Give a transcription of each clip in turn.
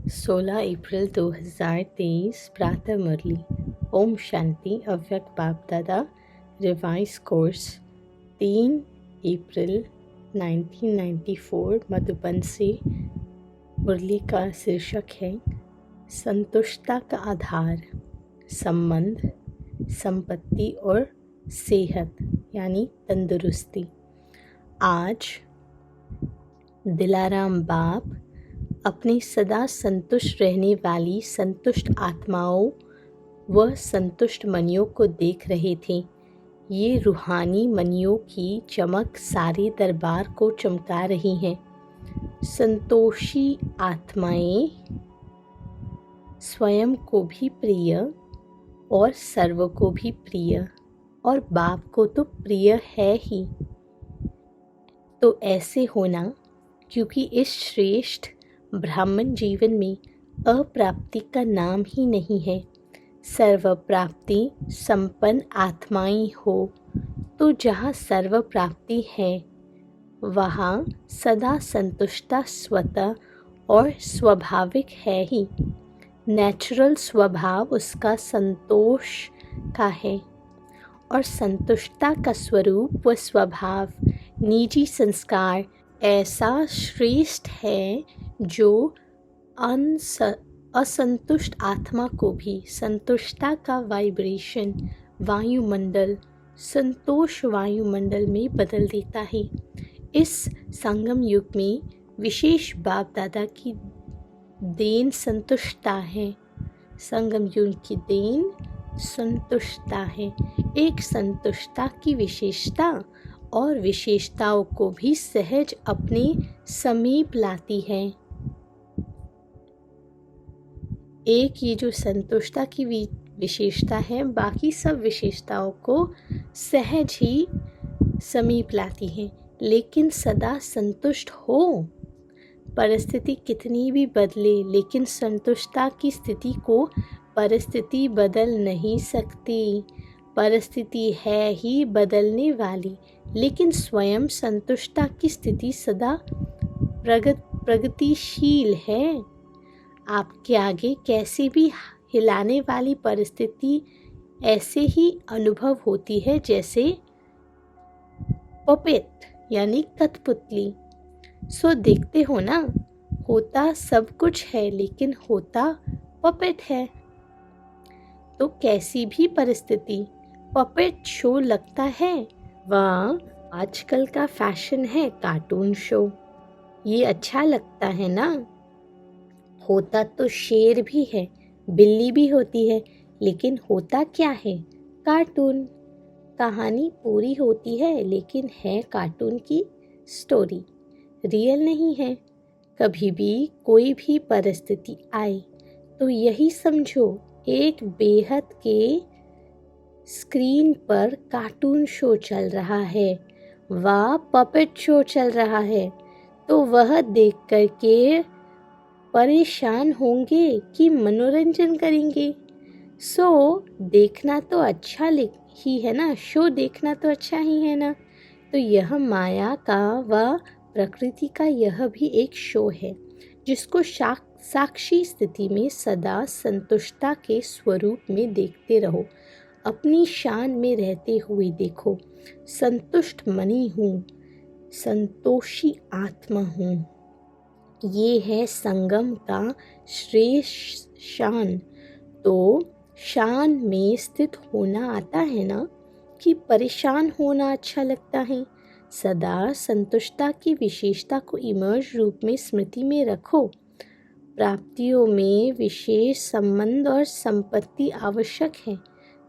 16 अप्रैल 2023 प्रातः मुरली। ओम शांति। अव्यक्त बाप दादा रिवाइज कोर्स 3 अप्रैल 1994 मधुबन से। मुरली का शीर्षक है संतुष्टता का आधार, संबंध, संपत्ति और सेहत यानी तंदुरुस्ती। आज दिलाराम बाप अपनी सदा संतुष्ट रहने वाली संतुष्ट आत्माओं व संतुष्ट मनियों को देख रहे थे। ये रूहानी मनियों की चमक सारे दरबार को चमका रही हैं। संतोषी आत्माएं स्वयं को भी प्रिय और सर्व को भी प्रिय और बाप को तो प्रिय है ही। तो ऐसे होना क्योंकि इस श्रेष्ठ ब्राह्मण जीवन में अप्राप्ति का नाम ही नहीं है। सर्व प्राप्ति संपन्न आत्माएं हो तो जहाँ सर्व प्राप्ति है वहाँ सदा संतुष्टता स्वतः और स्वाभाविक है ही। नेचुरल स्वभाव उसका संतोष का है और संतुष्टता का स्वरूप व स्वभाव निजी संस्कार ऐसा श्रेष्ठ है जो असंतुष्ट आत्मा को भी संतुष्टता का वाइब्रेशन वायुमंडल संतोष वायुमंडल में बदल देता है। इस संगम युग में विशेष बाप दादा की देन संतुष्टता है। संगम युग की देन संतुष्टता है। एक संतुष्टता की विशेषता और विशेषताओं को भी सहज अपने समीप लाती है। एक ये जो संतुष्टता की विशेषता है बाकी सब विशेषताओं को सहज ही समीप लाती है। लेकिन सदा संतुष्ट हो, परिस्थिति कितनी भी बदले लेकिन संतुष्टता की स्थिति को परिस्थिति बदल नहीं सकती। परिस्थिति है ही बदलने वाली, लेकिन स्वयं संतुष्टता की स्थिति सदा प्रगतिशील है। आपके आगे कैसी भी हिलाने वाली परिस्थिति ऐसे ही अनुभव होती है जैसे पपेट यानी कठपुतली। सो देखते हो ना, होता सब कुछ है लेकिन होता पपेट है। तो कैसी भी परिस्थिति पपेट शो लगता है। वह आजकल का फैशन है कार्टून शो, ये अच्छा लगता है ना। होता तो शेर भी है, बिल्ली भी होती है, लेकिन होता क्या है? कार्टून। कहानी पूरी होती है लेकिन है कार्टून की स्टोरी, रियल नहीं है। कभी भी कोई भी परिस्थिति आए तो यही समझो एक बेहद के स्क्रीन पर कार्टून शो चल रहा है, वह पपेट शो चल रहा है। तो वह देख कर के परेशान होंगे कि मनोरंजन करेंगे। सो देखना तो अच्छा ही है ना, शो देखना तो अच्छा ही है ना। तो यह माया का व प्रकृति का यह भी एक शो है जिसको साक्षी स्थिति में सदा संतुष्टता के स्वरूप में देखते रहो। अपनी शान में रहते हुए देखो, संतुष्ट मनी हूँ, संतोषी आत्मा हूँ। ये है संगम का श्रेष्ठ शान। तो शान में स्थित होना आता है ना कि परेशान होना अच्छा लगता है। सदा संतुष्टता की विशेषता को इमर्ज रूप में स्मृति में रखो। प्राप्तियों में विशेष संबंध और संपत्ति आवश्यक है।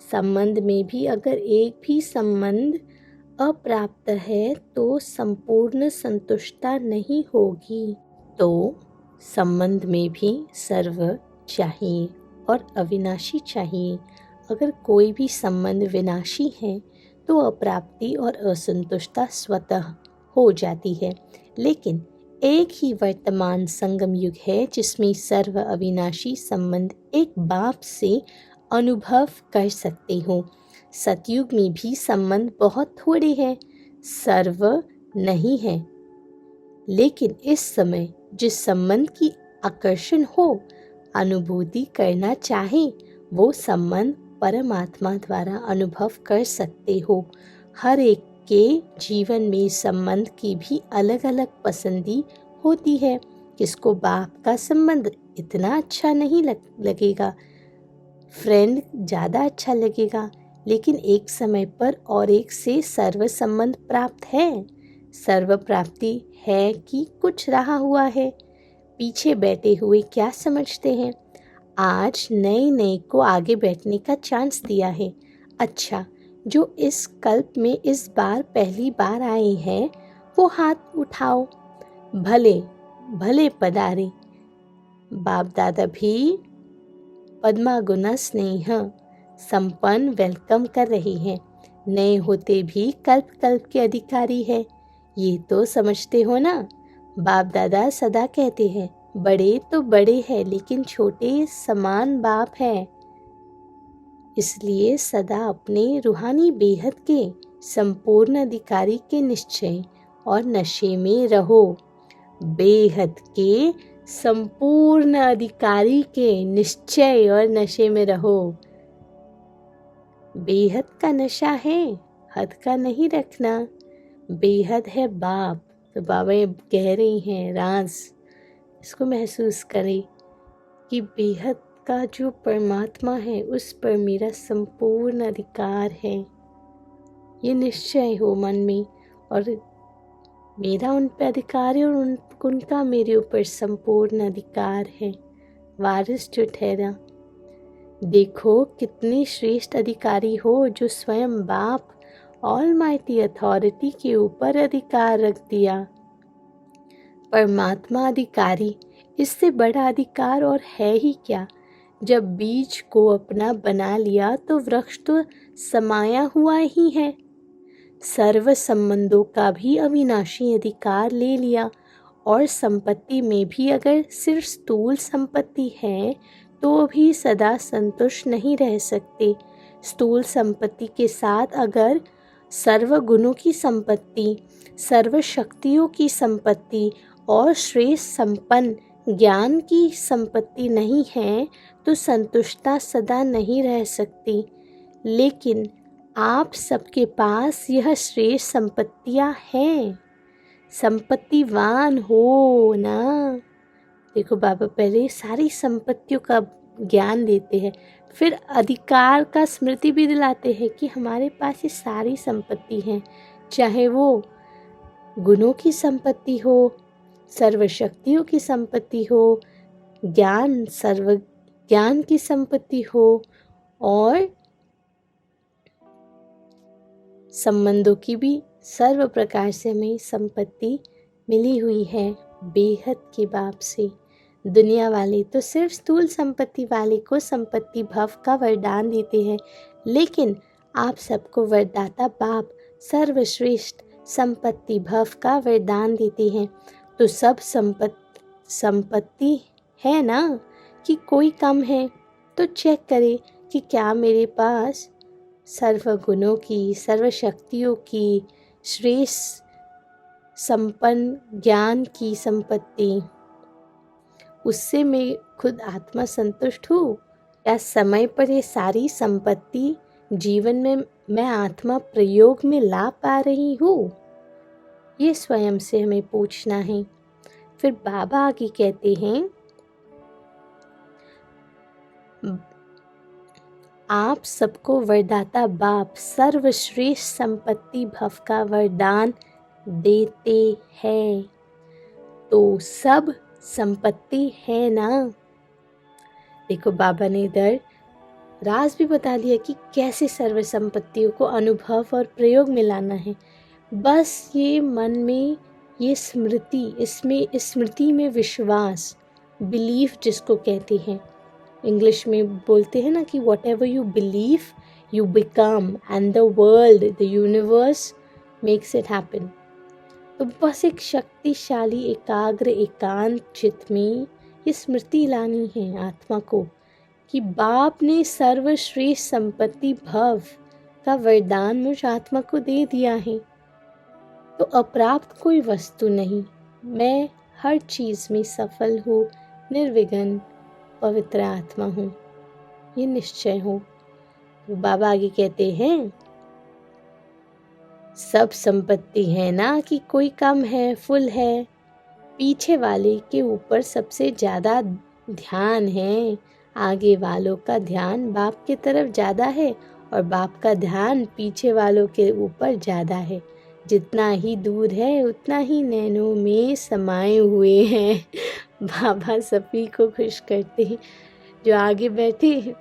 संबंध में भी अगर एक भी संबंध अप्राप्त है तो संपूर्ण संतुष्टता नहीं होगी। तो संबंध में भी सर्व चाहिए और अविनाशी चाहिए। अगर कोई भी संबंध विनाशी है तो अप्राप्ति और असंतुष्टता स्वतः हो जाती है। लेकिन एक ही वर्तमान संगम युग है जिसमें सर्व अविनाशी संबंध एक बाप से अनुभव कर सकते हो। सतयुग में भी संबंध बहुत थोड़े हैं, सर्व नहीं है। लेकिन इस समय जिस संबंध की आकर्षण हो, अनुभूति करना चाहे, वो संबंध परमात्मा द्वारा अनुभव कर सकते हो। हर एक के जीवन में संबंध की भी अलग अलग पसंदी होती है। किसको बाप का संबंध इतना अच्छा नहीं लगेगा, फ्रेंड ज़्यादा अच्छा लगेगा, लेकिन एक समय पर और एक से सर्व संबंध प्राप्त है। सर्व प्राप्ति है कि कुछ रहा हुआ है। पीछे बैठे हुए क्या समझते हैं, आज नए नए को आगे बैठने का चांस दिया है। अच्छा, जो इस कल्प में इस बार पहली बार आए हैं वो हाथ उठाओ, भले भले पधारे। बाप दादा भी पद्मा गुना स्नेह संपन्न वेलकम कर रही हैं। नए होते भी कल्प कल्प के अधिकारी है, ये तो समझते हो ना। बाप दादा सदा कहते हैं, बड़े तो बड़े हैं लेकिन छोटे समान बाप है। इसलिए सदा अपने रूहानी बेहद के संपूर्ण अधिकारी के निश्चय और नशे में रहो। बेहद के संपूर्ण अधिकारी के निश्चय और नशे में रहो। बेहद का नशा है, हद का नहीं रखना। बेहद है बाप, तो बाबा ये कह रही हैं राज, इसको महसूस करें कि बेहद का जो परमात्मा है उस पर मेरा संपूर्ण अधिकार है। ये निश्चय हो मन में, और मेरा उन पर अधिकार है और उनका मेरे ऊपर संपूर्ण अधिकार है। वारिस जो ठहरा, देखो कितने श्रेष्ठ अधिकारी हो जो स्वयं बाप ऑलमाइटी अथॉरिटी के ऊपर अधिकार रख दिया। परमात्मा अधिकारी, इससे बड़ा अधिकार और है ही क्या। जब बीज को अपना बना लिया तो वृक्ष तो समाया हुआ ही है। सर्व संबंधों का भी अविनाशी अधिकार ले लिया, और संपत्ति में भी अगर सिर्फ स्थूल संपत्ति है तो भी सदा संतुष्ट नहीं रह सकते। स्थूल संपत्ति के साथ अगर सर्व गुणों की संपत्ति, सर्व शक्तियों की संपत्ति और श्रेष्ठ संपन्न ज्ञान की संपत्ति नहीं है तो संतुष्टता सदा नहीं रह सकती। लेकिन आप सबके पास यह श्रेष्ठ संपत्तियां हैं। संपत्तिवान हो ना। देखो बाबा पहले सारी संपत्तियों का ज्ञान देते हैं, फिर अधिकार का स्मृति भी दिलाते हैं कि हमारे पास ये सारी संपत्ति हैं, चाहे वो गुणों की संपत्ति हो, सर्वशक्तियों की संपत्ति हो, ज्ञान सर्व ज्ञान की संपत्ति हो, और संबंधों की भी सर्व प्रकार से हमें संपत्ति मिली हुई है बेहद के बाप से। दुनिया वाले तो सिर्फ स्थूल संपत्ति वाले को संपत्ति भव का वरदान देते हैं, लेकिन आप सबको वरदाता बाप सर्वश्रेष्ठ संपत्ति भव का वरदान देते हैं। तो सब संपत्ति है ना कि कोई कम है, तो चेक करें कि क्या मेरे पास सर्व गुणों की, सर्व शक्तियों की, श्रेष्ठ संपन्न ज्ञान की संपत्ति, उससे मैं खुद आत्मा संतुष्ट हूँ। क्या समय पर ये सारी संपत्ति जीवन में मैं आत्मा प्रयोग में ला पा रही हूँ? ये स्वयं से हमें पूछना है। फिर बाबा आगे कहते हैं, आप सबको वरदाता बाप सर्वश्रेष्ठ संपत्ति भव का वरदान देते हैं। तो सब संपत्ति है ना। देखो बाबा ने इधर राज भी बता दिया कि कैसे सर्व संपत्तियों को अनुभव और प्रयोग में लाना है। बस ये मन में ये स्मृति, इसमें इस स्मृति में विश्वास, बिलीफ जिसको कहते हैं, इंग्लिश में बोलते हैं ना कि what ever you believe you become, and the world, the universe makes it happen. तो बस एक शक्तिशाली एकाग्र एकांत चित्त में ये स्मृति लानी है आत्मा को कि बाप ने सर्वश्रेष्ठ संपत्ति भव का वरदान मुझ आत्मा को दे दिया है। तो अप्राप्त कोई वस्तु नहीं, मैं हर चीज़ में सफल हूँ, निर्विघ्न पवित्र आत्मा हूँ, ये निश्चय हो। तो बाबा आगे कहते हैं, सब संपत्ति है ना कि कोई कम है, फुल है, पीछे वाले के ऊपर सबसे ज़्यादा ध्यान है। आगे वालों का ध्यान बाप की तरफ ज़्यादा है और बाप का ध्यान पीछे वालों के ऊपर ज़्यादा है। जितना ही दूर है उतना ही नैनों में समाये हुए हैं। बाबा सभी को खुश करते हैं। जो आगे बैठे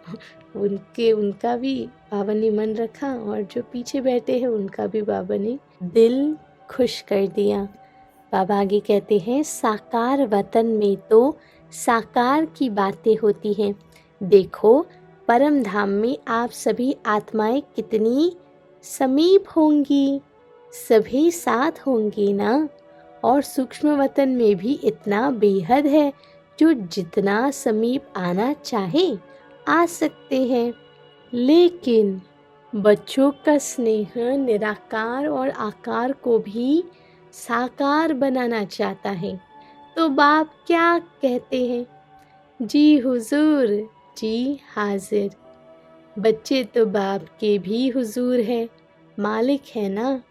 उनका भी बाबा ने मन रखा और जो पीछे बैठे हैं उनका भी बाबा ने दिल खुश कर दिया। बाबा आगे कहते हैं, साकार वतन में तो साकार की बातें होती हैं। देखो परम धाम में आप सभी आत्माएं कितनी समीप होंगी, सभी साथ होंगी ना। और सूक्ष्म वतन में भी इतना बेहद है, जो जितना समीप आना चाहे आ सकते हैं। लेकिन बच्चों का स्नेह निराकार और आकार को भी साकार बनाना चाहता है। तो बाप क्या कहते हैं, जी हुजूर, जी हाजिर। बच्चे तो बाप के भी हुजूर है, मालिक है ना।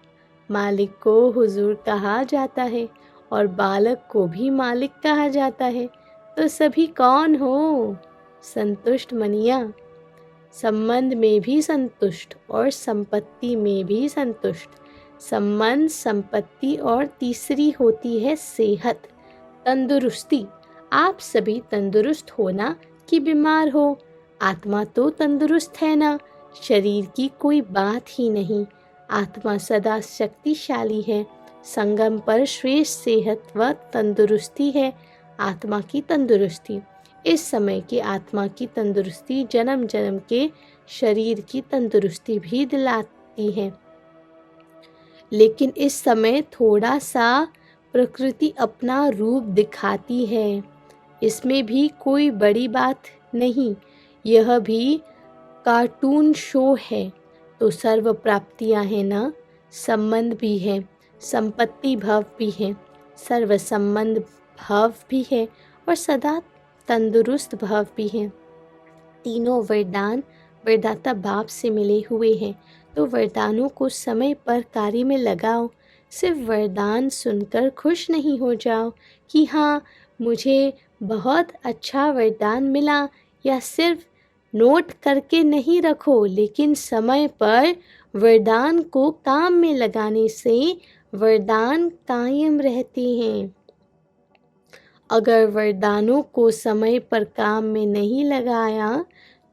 मालिक को हुजूर कहा जाता है और बालक को भी मालिक कहा जाता है। तो सभी कौन हो? संतुष्ट मनिया। संबंध में भी संतुष्ट और संपत्ति में भी संतुष्ट। संबंध, संपत्ति और तीसरी होती है सेहत, तंदुरुस्ती। आप सभी तंदुरुस्त हो ना कि बीमार हो? आत्मा तो तंदुरुस्त है ना, शरीर की कोई बात ही नहीं। आत्मा सदा शक्तिशाली है। संगम पर श्रेष्ठ सेहत व तंदुरुस्ती है आत्मा की तंदुरुस्ती। इस समय की आत्मा की तंदुरुस्ती जन्म जन्म के शरीर की तंदुरुस्ती भी दिलाती है। लेकिन इस समय थोड़ा सा प्रकृति अपना रूप दिखाती है, इसमें भी कोई बड़ी बात नहीं। यह भी कार्टून शो है। तो सर्व प्राप्तियां हैं ना, संबंध भी है, संपत्ति भाव भी है, सर्व संबंध भाव भी है और सदा तंदुरुस्त भाव भी है। तीनों वरदान वरदाता बाप से मिले हुए हैं। तो वरदानों को समय पर कार्य में लगाओ। सिर्फ वरदान सुनकर खुश नहीं हो जाओ कि हाँ मुझे बहुत अच्छा वरदान मिला, या सिर्फ नोट करके नहीं रखो, लेकिन समय पर वरदान को काम में लगाने से वरदान कायम रहते हैं। अगर वरदानों को समय पर काम में नहीं लगाया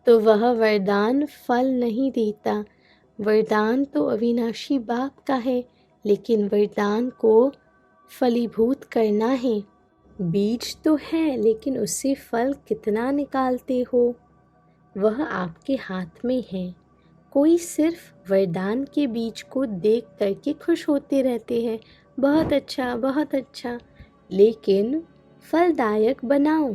तो वह वरदान फल नहीं देता। वरदान तो अविनाशी बाप का है, लेकिन वरदान को फलीभूत करना है। बीज तो है, लेकिन उससे फल कितना निकालते हो वह आपके हाथ में है। कोई सिर्फ वरदान के बीज को देख करके खुश होते रहते हैं, बहुत अच्छा बहुत अच्छा, लेकिन फलदायक बनाओ।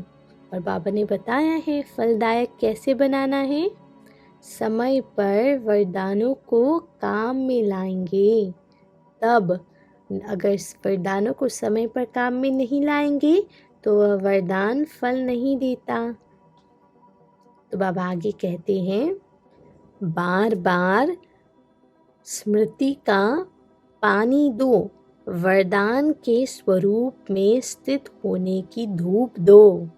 और बाबा ने बताया है फलदायक कैसे बनाना है। समय पर वरदानों को काम में लाएंगे तब। अगर वरदानों को समय पर काम में नहीं लाएंगे तो वह वरदान फल नहीं देता। तो बाबा आगे कहते हैं, बार बार स्मृति का पानी दो, वरदान के स्वरूप में स्थित होने की धूप दो।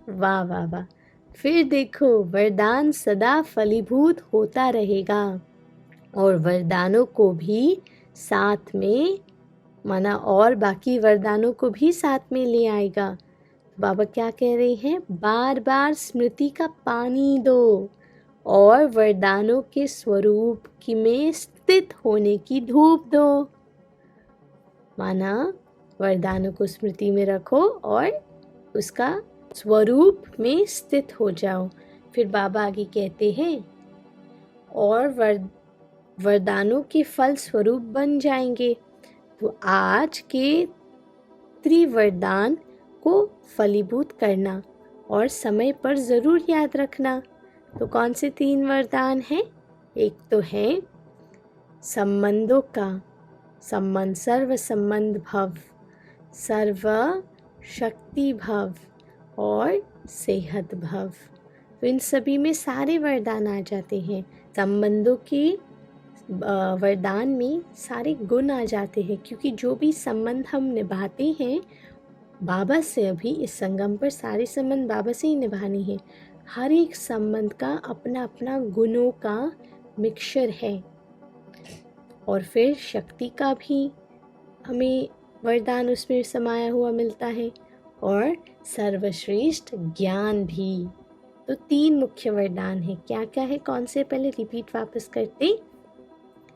वाह वाह वाह। फिर देखो वरदान सदा फलीभूत होता रहेगा और वरदानों को भी साथ में माना और बाकी वरदानों को भी साथ में ले आएगा। बाबा क्या कह रहे हैं, बार बार स्मृति का पानी दो और वरदानों के स्वरूप की में स्थित होने की धूप दो। माना वरदानों को स्मृति में रखो और उसका स्वरूप में स्थित हो जाओ। फिर बाबा आगे कहते हैं, और वरदानों के फल स्वरूप बन जाएंगे। तो आज के त्रिवरदान को फलीभूत करना और समय पर ज़रूर याद रखना। तो कौन से 3 वरदान हैं? एक तो है संबंधों का सर्व संबंध भव, सर्व शक्ति भव और सेहत भव। तो इन सभी में सारे वरदान आ जाते हैं। संबंधों के वरदान में सारे गुण आ जाते हैं, क्योंकि जो भी संबंध हम निभाते हैं बाबा से, अभी इस संगम पर सारे संबंध बाबा से ही निभाने हैं। हर एक संबंध का अपना अपना गुणों का मिक्सचर है। और फिर शक्ति का भी हमें वरदान उसमें समाया हुआ मिलता है, और सर्वश्रेष्ठ ज्ञान भी। तो 3 मुख्य वरदान है। क्या क्या है, कौन से, पहले रिपीट वापस करते।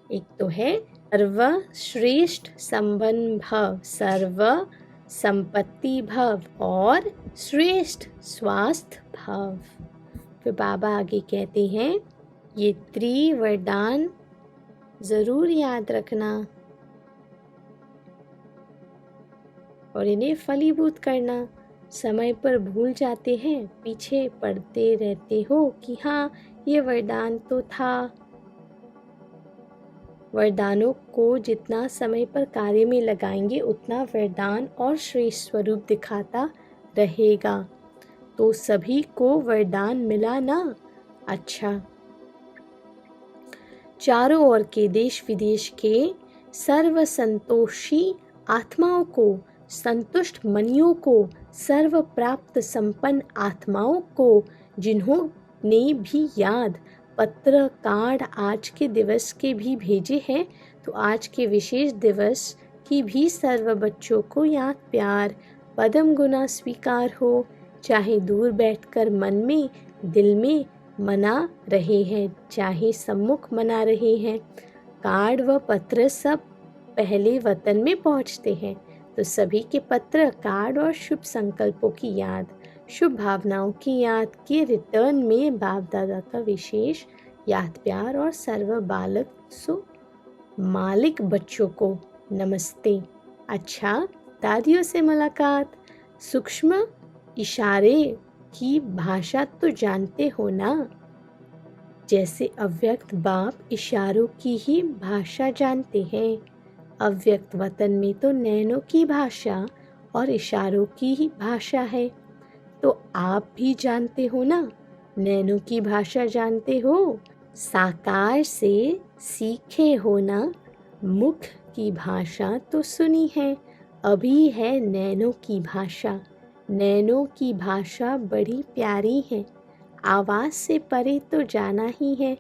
एक तो है सर्वश्रेष्ठ संबंध भव, सर्व संपत्ति भव, और श्रेष्ठ स्वास्थ्य भव। फिर बाबा आगे कहते हैं ये त्रिवरदान जरूर याद रखना और इन्हें फलीभूत करना। समय पर भूल जाते हैं, पीछे पड़ते रहते हो कि हाँ ये वरदान तो था। वरदानों को जितना समय पर कार्य में लगाएंगे उतना वरदान और श्रेष्ठ स्वरूप दिखाता रहेगा। तो सभी को वरदान मिला ना। अच्छा, चारों ओर के देश विदेश के सर्व संतोषी आत्माओं को, संतुष्ट मनियों को, सर्व प्राप्त संपन्न आत्माओं को, जिन्होंने भी याद पत्र कार्ड आज के दिवस के भी भेजे हैं, तो आज के विशेष दिवस की भी सर्व बच्चों को याद प्यार पदम गुना स्वीकार हो। चाहे दूर बैठकर मन में दिल में मना रहे हैं, चाहे सम्मुख मना रहे हैं, कार्ड व पत्र सब पहले वतन में पहुंचते हैं। तो सभी के पत्र, कार्ड और शुभ संकल्पों की याद, शुभ भावनाओं की याद के रिटर्न में बाप दादा का विशेष याद प्यार और सर्व बालक सो मालिक बच्चों को नमस्ते। अच्छा, दादियों से मुलाकात। सूक्ष्म इशारे की भाषा तो जानते हो ना, जैसे अव्यक्त बाप इशारों की ही भाषा जानते हैं। अव्यक्त वतन में तो नैनों की भाषा और इशारों की ही भाषा है। तो आप भी जानते हो ना, नैनों की भाषा जानते हो। साकार से सीखे हो ना, मुख की भाषा तो सुनी है, अभी है नैनों की भाषा। नैनों की भाषा बड़ी प्यारी है, आवाज़ से परे तो जाना ही है,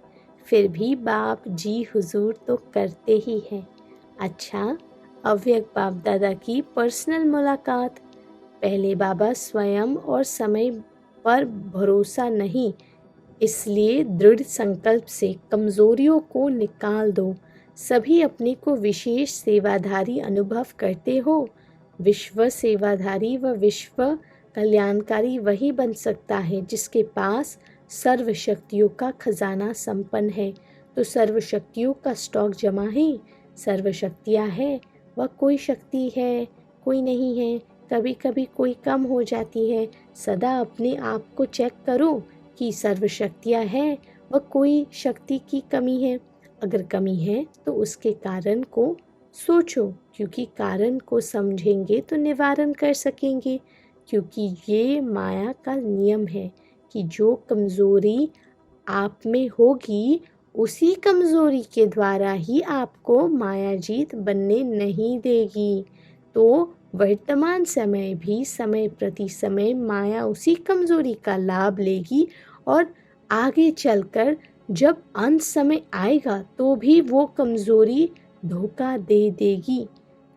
फिर भी बाप जी हुजूर तो करते ही हैं। अच्छा, अव्यक्त बाप दादा की पर्सनल मुलाकात। पहले बाबा स्वयं और समय पर भरोसा नहीं, इसलिए दृढ़ संकल्प से कमजोरियों को निकाल दो। सभी अपने को विशेष सेवाधारी अनुभव करते हो। विश्व सेवाधारी व विश्व कल्याणकारी वही बन सकता है जिसके पास सर्व शक्तियों का खजाना संपन्न है। तो सर्व शक्तियों का स्टॉक जमा है। सर्व शक्तियाँ है, वह कोई शक्ति है कोई नहीं है, कभी कभी कोई कम हो जाती है। सदा अपने आप को चेक करो कि सर्व शक्तियाँ है वह कोई शक्ति की कमी है। अगर कमी है तो उसके कारण को सोचो, क्योंकि कारण को समझेंगे तो निवारण कर सकेंगे। क्योंकि ये माया का नियम है कि जो कमज़ोरी आप में होगी उसी कमज़ोरी के द्वारा ही आपको माया जीत बनने नहीं देगी। तो वर्तमान समय भी समय प्रति समय माया उसी कमज़ोरी का लाभ लेगी और आगे चलकर जब अंत समय आएगा तो भी वो कमज़ोरी धोखा दे देगी।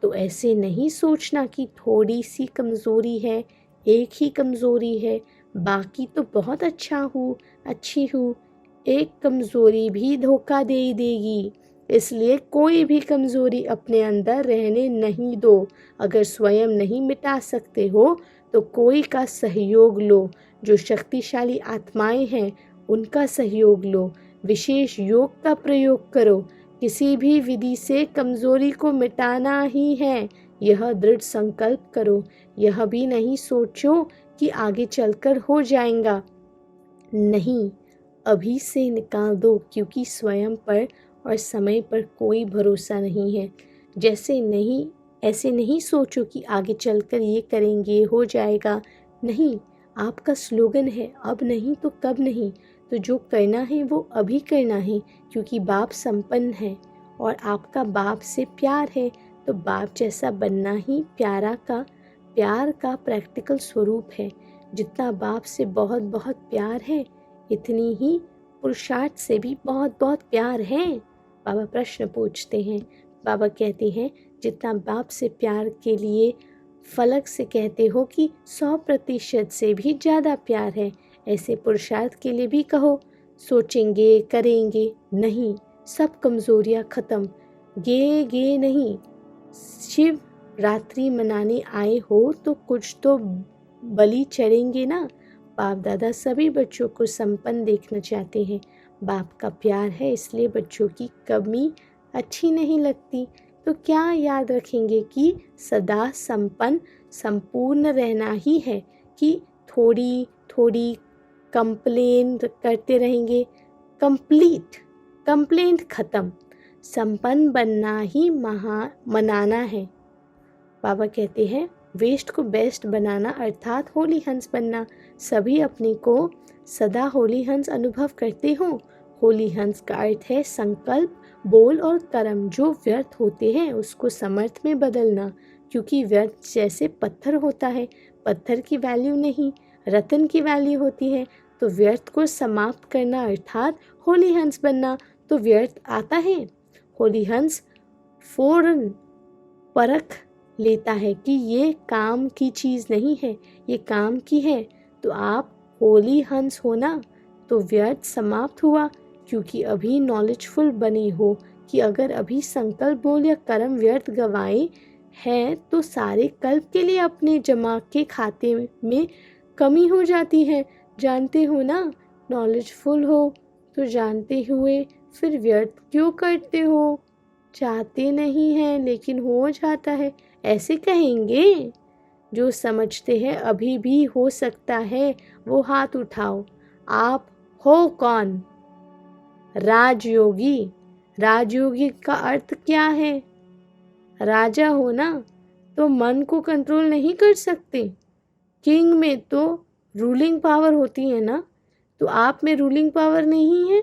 तो ऐसे नहीं सोचना कि थोड़ी सी कमज़ोरी है, एक ही कमज़ोरी है, बाकी तो बहुत अच्छी हूँ। एक कमज़ोरी भी धोखा दे देगी। इसलिए कोई भी कमज़ोरी अपने अंदर रहने नहीं दो। अगर स्वयं नहीं मिटा सकते हो तो कोई का सहयोग लो। जो शक्तिशाली आत्माएं हैं उनका सहयोग लो। विशेष योग का प्रयोग करो। किसी भी विधि से कमज़ोरी को मिटाना ही है, यह दृढ़ संकल्प करो। यह भी नहीं सोचो कि आगे चलकर हो जाएगा, नहीं, अभी से निकाल दो, क्योंकि स्वयं पर और समय पर कोई भरोसा नहीं है। ऐसे नहीं सोचो कि आगे चलकर ये करेंगे हो जाएगा, नहीं, आपका स्लोगन है अब नहीं तो कब नहीं। तो जो करना है वो अभी करना है, क्योंकि बाप संपन्न है और आपका बाप से प्यार है। तो बाप जैसा बनना ही प्यार का प्रैक्टिकल स्वरूप है। जितना बाप से बहुत बहुत प्यार है, इतनी ही पुरुषार्थ से भी बहुत बहुत प्यार है। बाबा प्रश्न पूछते हैं। बाबा कहते हैं जितना बाप से प्यार के लिए फलक से कहते हो कि 100% से भी ज़्यादा प्यार है, ऐसे पुरुषार्थ के लिए भी कहो। सोचेंगे करेंगे नहीं, सब कमज़ोरियाँ ख़त्म। गे नहीं, शिव रात्रि मनाने आए हो तो कुछ तो बलि चढ़ेंगे ना। बाप दादा सभी बच्चों को संपन्न देखना चाहते हैं। बाप का प्यार है, इसलिए बच्चों की कमी अच्छी नहीं लगती। तो क्या याद रखेंगे कि सदा संपूर्ण रहना ही है, कि थोड़ी थोड़ी कंप्लेन करते रहेंगे। कंप्लेंट ख़त्म, संपन्न बनना ही मनाना है। बाबा कहते हैं वेस्ट को बेस्ट बनाना अर्थात होली हंस बनना। सभी अपने को सदा होली हंस अनुभव करते हो। होली हंस का अर्थ है संकल्प, बोल और कर्म जो व्यर्थ होते हैं उसको समर्थ में बदलना। क्योंकि व्यर्थ जैसे पत्थर होता है, पत्थर की वैल्यू नहीं, रत्न की वैल्यू होती है। तो व्यर्थ को समाप्त करना अर्थात होली हंस बनना। तो व्यर्थ आता है, होली हंस फौरन परख लेता है कि ये काम की चीज़ नहीं है, ये काम की है। तो आप होली हंस होना तो व्यर्थ समाप्त हुआ, क्योंकि अभी नॉलेजफुल बने हो कि अगर अभी संकल्प बोल या कर्म व्यर्थ गवाए हैं तो सारे कल्प के लिए अपने जमा के खाते में कमी हो जाती है। जानते हो ना, नॉलेजफुल हो तो जानते हुए फिर व्यर्थ क्यों करते हो। चाहते नहीं हैं लेकिन हो जाता है, ऐसे कहेंगे। जो समझते हैं अभी भी हो सकता है वो हाथ उठाओ। आप हो कौन? राजयोगी। राजयोगी का अर्थ क्या है? राजा हो ना, तो मन को कंट्रोल नहीं कर सकते। किंग में तो रूलिंग पावर होती है ना, तो आप में रूलिंग पावर नहीं है।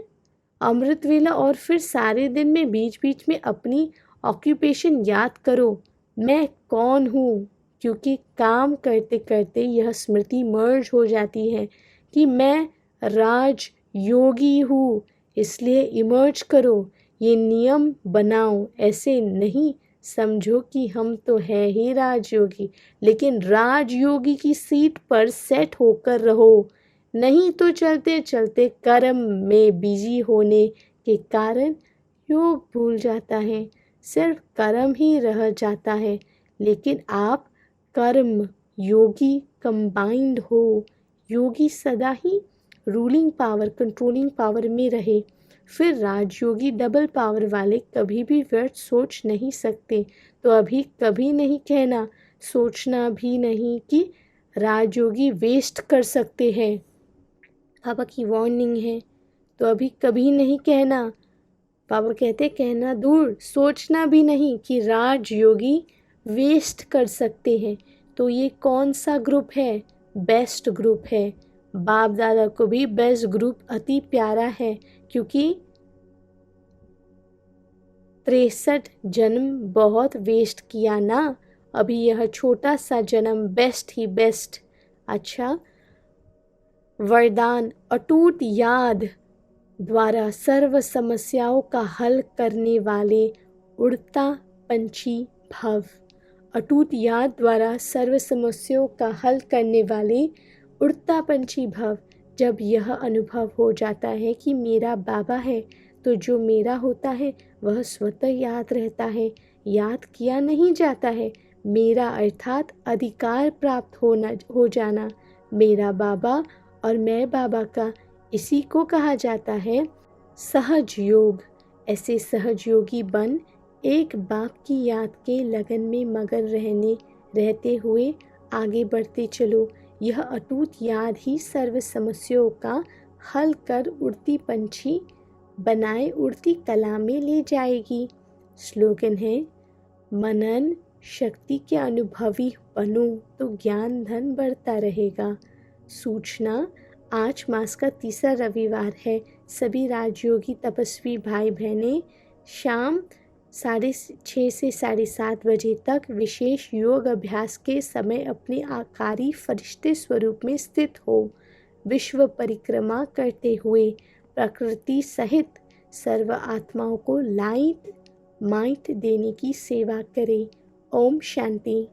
अमृत वेला और फिर सारे दिन में बीच बीच में अपनी ऑक्यूपेशन याद करो, मैं कौन हूँ। क्योंकि काम करते करते यह स्मृति मर्ज हो जाती है कि मैं राज योगी हूँ। इसलिए इमर्ज करो, ये नियम बनाओ। ऐसे नहीं समझो कि हम तो है ही राजयोगी, लेकिन राजयोगी की सीट पर सेट होकर रहो। नहीं तो चलते चलते कर्म में बिजी होने के कारण योग भूल जाता है, सिर्फ कर्म ही रह जाता है। लेकिन आप कर्म योगी कंबाइंड हो। योगी सदा ही रूलिंग पावर, कंट्रोलिंग पावर में रहे। फिर राजयोगी डबल पावर वाले कभी भी व्यर्थ सोच नहीं सकते। तो अभी कभी नहीं कहना, सोचना भी नहीं कि राजयोगी वेस्ट कर सकते हैं। पापा की वार्निंग है, तो अभी कभी नहीं कहना। पापा कहते कहना दूर, सोचना भी नहीं कि राजयोगी वेस्ट कर सकते हैं। तो ये कौन सा ग्रुप है? बेस्ट ग्रुप है। बाप दादा को भी बेस्ट ग्रुप अति प्यारा है, क्योंकि 63 जन्म बहुत वेस्ट किया ना। अभी यह छोटा सा जन्म बेस्ट ही बेस्ट। अच्छा, वरदान अटूट याद द्वारा सर्व समस्याओं का हल करने वाले उड़ता पंछी भव। अटूट याद द्वारा सर्व समस्याओं का हल करने वाले उड़ता पंछी भव। जब यह अनुभव हो जाता है कि मेरा बाबा है, तो जो मेरा होता है वह स्वतः याद रहता है, याद किया नहीं जाता है। मेरा अर्थात अधिकार प्राप्त हो जाना। मेरा बाबा और मैं बाबा का, इसी को कहा जाता है सहज योग। ऐसे सहज योगी बन एक बाप की याद के लगन में मगन रहते हुए आगे बढ़ते चलो। यह अटूट याद ही सर्व समस्याओं का हल कर उड़ती पंछी बनाए उड़ती कला में ले जाएगी। स्लोगन है मनन शक्ति के अनुभवी बनो तो ज्ञान धन बढ़ता रहेगा। सूचना, आज मास का तीसरा रविवार है। सभी राजयोगी तपस्वी भाई बहनें शाम 6:30 से 7:30 बजे तक विशेष योग अभ्यास के समय अपने आकारी फरिश्ते स्वरूप में स्थित हो विश्व परिक्रमा करते हुए प्रकृति सहित सर्व आत्माओं को लाइट माइट देने की सेवा करें। ओम शांति।